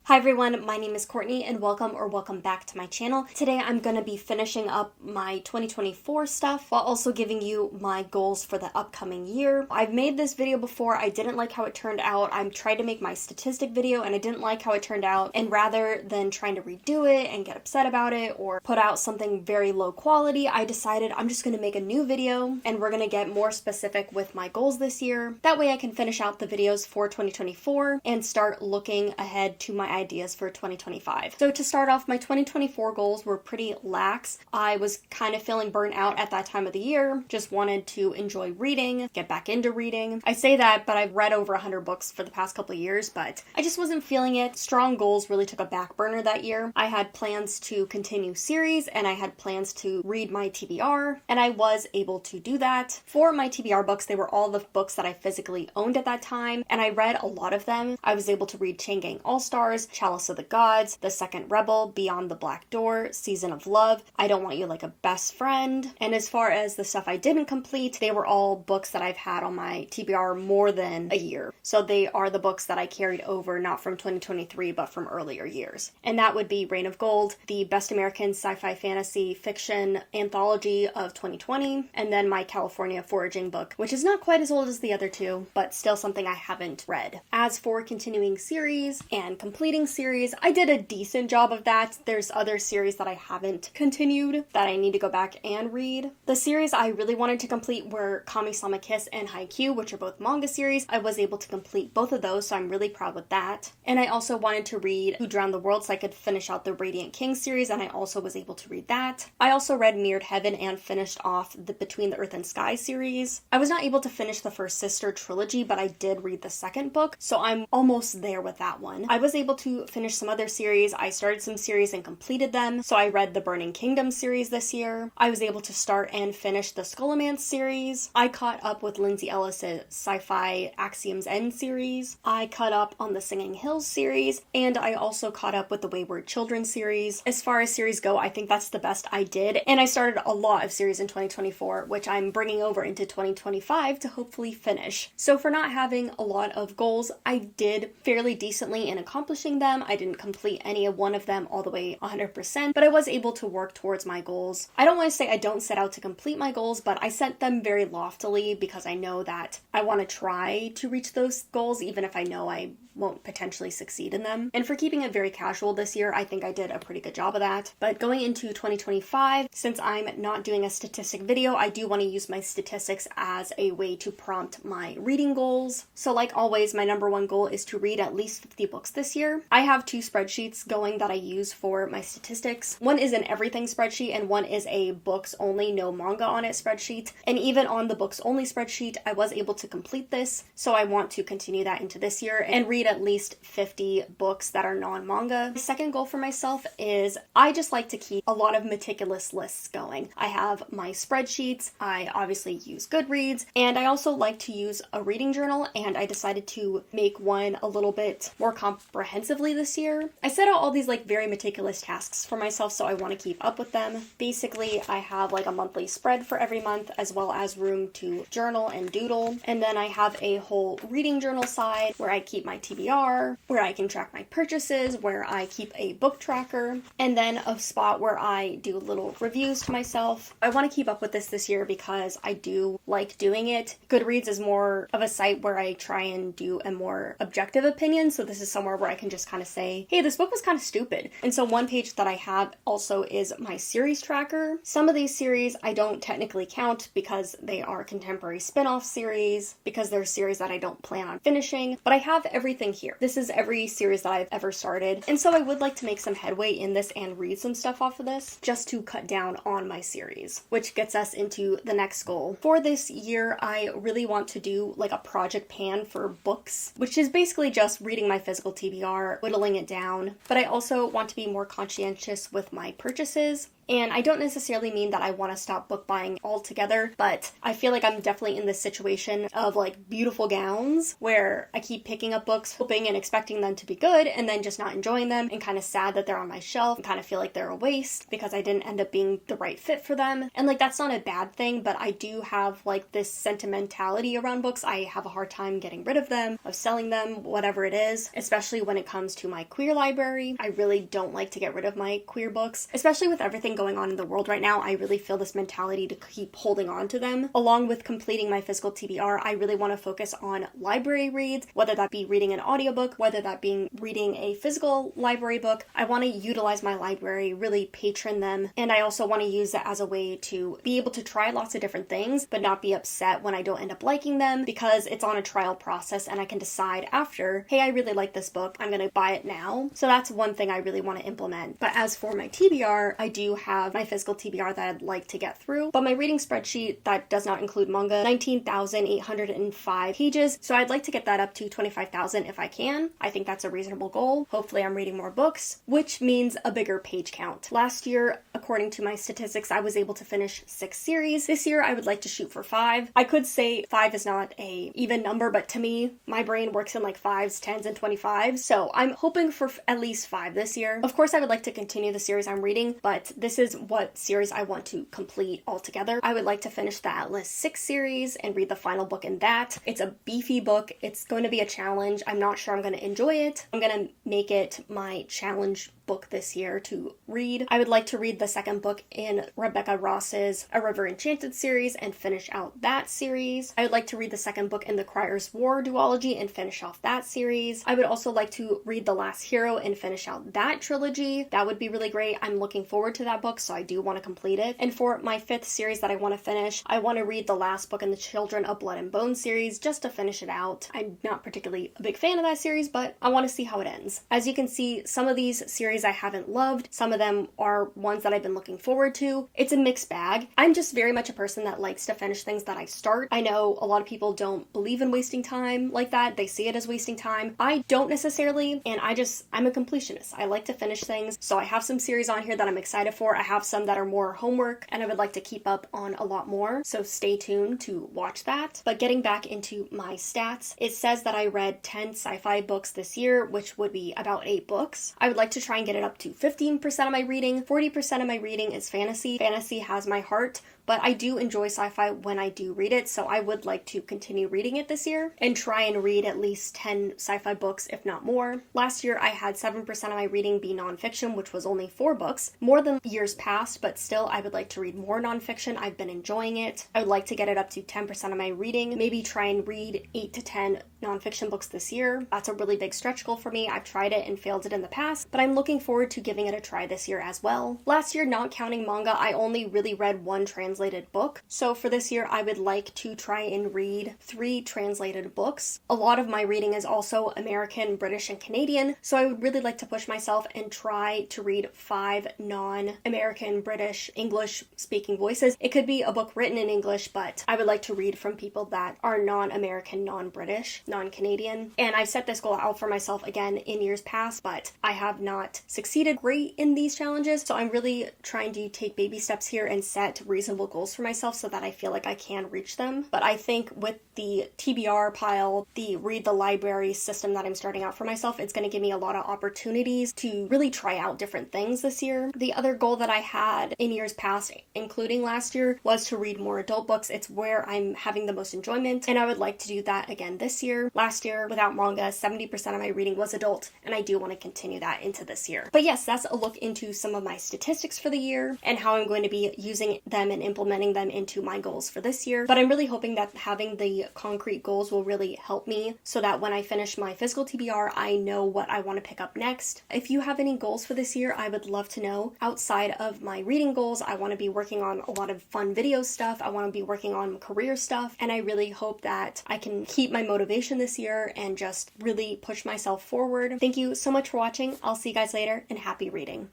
Hi everyone, my name is Courtney and welcome back to my channel. Today I'm going to be finishing up my 2024 stuff while also giving you my goals for the upcoming year. I've made this video before, I didn't like how it turned out. I tried to make my statistic video and I didn't like how it turned out, and rather than trying to redo it and get upset about it or put out something very low quality, I decided I'm just going to make a new video and we're going to get more specific with my goals this year. That way I can finish out the videos for 2024 and start looking ahead to my ideas for 2025. So to start off, my 2024 goals were pretty lax. I was kind of feeling burnt out at that time of the year, just wanted to enjoy reading, get back into reading. I say that, but I've read over 100 books for the past couple of years, but I just wasn't feeling it. Strong goals really took a back burner that year. I had plans to continue series and I had plans to read my TBR, and I was able to do that. For my TBR books, they were all the books that I physically owned at that time, and I read a lot of them. I was able to read Chain Gang All-Stars, Chalice of the Gods, The Second Rebel, Beyond the Black Door, Season of Love, I Don't Want You Like a Best Friend. And as far as the stuff I didn't complete, they were all books that I've had on my TBR more than a year. So they are the books that I carried over, not from 2023, but from earlier years. And that would be Reign of Gold, the Best American Sci-Fi Fantasy Fiction Anthology of 2020, and then my California Foraging book, which is not quite as old as the other two, but still something I haven't read. As for continuing series and completing series, I did a decent job of that. There's other series that I haven't continued that I need to go back and read. The series I really wanted to complete were Kami-sama Kiss and Haikyuu, which are both manga series. I was able to complete both of those, so I'm really proud with that. And I also wanted to read Who Drowned the World so I could finish out the Radiant King series, and I also was able to read that. I also read Mirrored Heaven and finished off the Between the Earth and Sky series. I was not able to finish the First Sister trilogy, but I did read the second book, so I'm almost there with that one. I was able to finish some other series. I started some series and completed them. So I read the Burning Kingdom series this year. I was able to start and finish the Scholomance series. I caught up with Lindsay Ellis' Sci-Fi Axiom's End series. I caught up on the Singing Hills series, and I also caught up with the Wayward Children series. As far as series go, I think that's the best I did, and I started a lot of series in 2024, which I'm bringing over into 2025 to hopefully finish. So for not having a lot of goals, I did fairly decently in accomplishing them. I didn't complete any of one of them all the way 100%, but I was able to work towards my goals. I don't want to say I don't set out to complete my goals, but I set them very loftily because I know that I want to try to reach those goals, even if I know I won't potentially succeed in them. And for keeping it very casual this year, I think I did a pretty good job of that. But going into 2025, since I'm not doing a statistic video, I do want to use my statistics as a way to prompt my reading goals. So like always, my number one goal is to read at least 50 books this year. I have two spreadsheets going that I use for my statistics. One is an everything spreadsheet and one is a books only, no manga on it spreadsheet. And even on the books only spreadsheet, I was able to complete this. So I want to continue that into this year and read at least 50 books that are non-manga. The second goal for myself is I just like to keep a lot of meticulous lists going. I have my spreadsheets, I obviously use Goodreads, and I also like to use a reading journal, and I decided to make one a little bit more comprehensively this year. I set out all these like very meticulous tasks for myself, so I want to keep up with them. Basically, I have like a monthly spread for every month, as well as room to journal and doodle. And then I have a whole reading journal side where I keep my TBR, where I can track my purchases, where I keep a book tracker, and then a spot where I do little reviews to myself. I want to keep up with this year because I do like doing it. Goodreads is more of a site where I try and do a more objective opinion, so this is somewhere where I can just kind of say, hey, this book was kind of stupid. And so one page that I have also is my series tracker. Some of these series I don't technically count because they are contemporary spin-off series, because they're series that I don't plan on finishing, but I have everything here. This is every series that I've ever started, and so I would like to make some headway in this and read some stuff off of this just to cut down on my series, which gets us into the next goal. For this year, I really want to do like a project pan for books, which is basically just reading my physical TBR, whittling it down, but I also want to be more conscientious with my purchases. And I don't necessarily mean that I want to stop book buying altogether, but I feel like I'm definitely in this situation of like beautiful gowns where I keep picking up books, hoping and expecting them to be good, and then just not enjoying them, and kind of sad that they're on my shelf and kind of feel like they're a waste because I didn't end up being the right fit for them. And like, that's not a bad thing, but I do have like this sentimentality around books. I have a hard time getting rid of them, of selling them, whatever it is, especially when it comes to my queer library. I really don't like to get rid of my queer books, especially with everything going on in the world right now. I really feel this mentality to keep holding on to them. Along with completing my physical TBR, I really want to focus on library reads, whether that be reading an audiobook, whether that being reading a physical library book. I want to utilize my library, really patron them, and I also want to use it as a way to be able to try lots of different things, but not be upset when I don't end up liking them, because it's on a trial process and I can decide after, hey, I really like this book, I'm gonna buy it now. So that's one thing I really want to implement. But as for my TBR, I do have my physical TBR that I'd like to get through, but my reading spreadsheet that does not include manga, 19,805 pages, so I'd like to get that up to 25,000 if I can. I think that's a reasonable goal. Hopefully I'm reading more books, which means a bigger page count. Last year, according to my statistics, I was able to finish 6 series. This year, I would like to shoot for 5. I could say 5 is not a even number, but to me, my brain works in like 5s, 10s, and 25s, so I'm hoping for at least 5 this year. Of course, I would like to continue the series I'm reading, but this is what series I want to complete altogether. I would like to finish the Atlas 6 series and read the final book in that. It's a beefy book. It's going to be a challenge. I'm not sure I'm going to enjoy it. I'm going to make it my challenge book this year to read. I would like to read the second book in Rebecca Ross's A River Enchanted series and finish out that series. I would like to read the second book in the Crier's War duology and finish off that series. I would also like to read The Last Hero and finish out that trilogy. That would be really great. I'm looking forward to that book, so I do want to complete it. And for my 5th series that I want to finish, I want to read the last book in the Children of Blood and Bone series just to finish it out. I'm not particularly a big fan of that series, but I want to see how it ends. As you can see, some of these series I haven't loved. Some of them are ones that I've been looking forward to. It's a mixed bag. I'm just very much a person that likes to finish things that I start. I know a lot of people don't believe in wasting time like that. They see it as wasting time. I don't necessarily, and I'm a completionist. I like to finish things. So I have some series on here that I'm excited for. I have some that are more homework, and I would like to keep up on a lot more. So stay tuned to watch that. But getting back into my stats, it says that I read 10 sci-fi books this year, which would be about 8 books. I would like to try and get it up to 15% of my reading. 40% of my reading is fantasy. Fantasy has my heart, but I do enjoy sci-fi when I do read it, so I would like to continue reading it this year and try and read at least 10 sci-fi books, if not more. Last year, I had 7% of my reading be nonfiction, which was only 4 books, more than years past, but still, I would like to read more nonfiction. I've been enjoying it. I would like to get it up to 10% of my reading, maybe try and read 8 to 10 nonfiction books this year. That's a really big stretch goal for me. I've tried it and failed it in the past, but I'm looking forward to giving it a try this year as well. Last year, not counting manga, I only really read 1 translated book. So for this year, I would like to try and read 3 translated books. A lot of my reading is also American, British, and Canadian, so I would really like to push myself and try to read 5 non-American, British, English-speaking voices. It could be a book written in English, but I would like to read from people that are non-American, non-British, non-Canadian. And I've set this goal out for myself again in years past, but I have not succeeded great in these challenges, so I'm really trying to take baby steps here and set reasonable goals for myself so that I feel like I can reach them. But I think with the TBR pile, the read the library system that I'm starting out for myself, it's going to give me a lot of opportunities to really try out different things this year. The other goal that I had in years past, including last year, was to read more adult books. It's where I'm having the most enjoyment, and I would like to do that again this year. Last year, without manga, 70% of my reading was adult, and I do want to continue that into this year. But yes, that's a look into some of my statistics for the year and how I'm going to be using them and implementing them into my goals for this year. But I'm really hoping that having the concrete goals will really help me so that when I finish my physical TBR, I know what I want to pick up next. If you have any goals for this year, I would love to know. Outside of my reading goals, I want to be working on a lot of fun video stuff. I want to be working on career stuff, and I really hope that I can keep my motivation this year and just really push myself forward. Thank you so much for watching. I'll see you guys later, and happy reading.